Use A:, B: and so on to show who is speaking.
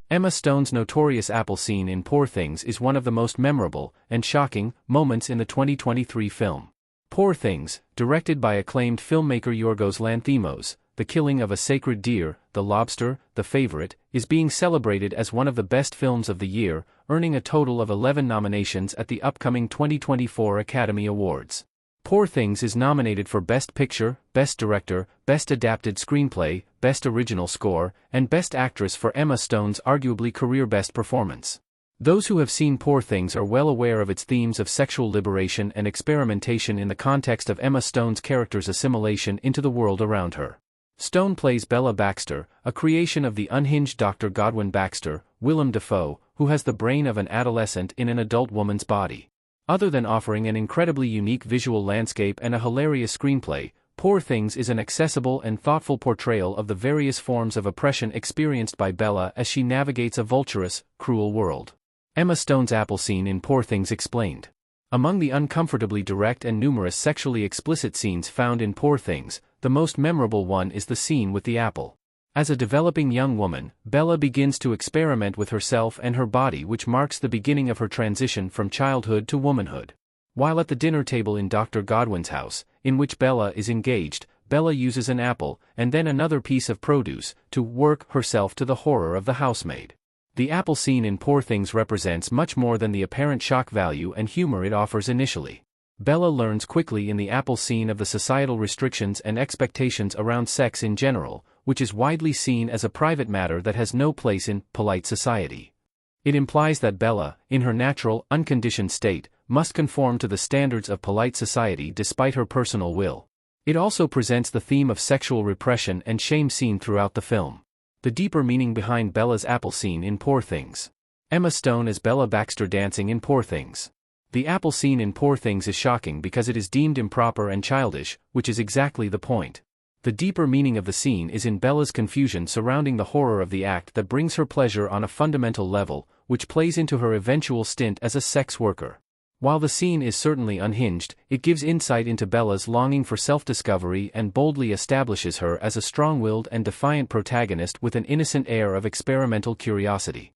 A: Emma Stone's notorious apple scene in Poor Things is one of the most memorable and shocking moments in the 2023 film. Poor Things, directed by acclaimed filmmaker Yorgos Lanthimos, the killing of a sacred deer, The Lobster, The Favorite, is being celebrated as one of the best films of the year, earning a total of 11 nominations at the upcoming 2024 Academy Awards. Poor Things is nominated for Best Picture, Best Director, Best Adapted Screenplay, Best Original Score, and Best Actress for Emma Stone's arguably career-best performance. Those who have seen Poor Things are well aware of its themes of sexual liberation and experimentation in the context of Emma Stone's character's assimilation into the world around her. Stone plays Bella Baxter, a creation of the unhinged Dr. Godwin Baxter, Willem Dafoe, who has the brain of an adolescent in an adult woman's body. Other than offering an incredibly unique visual landscape and a hilarious screenplay, Poor Things is an accessible and thoughtful portrayal of the various forms of oppression experienced by Bella as she navigates a vulturous, cruel world. Emma Stone's apple scene in Poor Things explained. Among the uncomfortably direct and numerous sexually explicit scenes found in Poor Things, the most memorable one is the scene with the apple. As a developing young woman, Bella begins to experiment with herself and her body, which marks the beginning of her transition from childhood to womanhood. While at the dinner table in Dr. Godwin's house, in which Bella is engaged, Bella uses an apple, and then another piece of produce, to work herself to the horror of the housemaid. The apple scene in Poor Things represents much more than the apparent shock value and humor it offers initially. Bella learns quickly in the apple scene of the societal restrictions and expectations around sex in general, which is widely seen as a private matter that has no place in polite society. It implies that Bella, in her natural, unconditioned state, must conform to the standards of polite society despite her personal will. It also presents the theme of sexual repression and shame seen throughout the film. The deeper meaning behind Bella's apple scene in Poor Things. Emma Stone as Bella Baxter dancing in Poor Things. The apple scene in Poor Things is shocking because it is deemed improper and childish, which is exactly the point. The deeper meaning of the scene is in Bella's confusion surrounding the horror of the act that brings her pleasure on a fundamental level, which plays into her eventual stint as a sex worker. While the scene is certainly unhinged, it gives insight into Bella's longing for self-discovery and boldly establishes her as a strong-willed and defiant protagonist with an innocent air of experimental curiosity.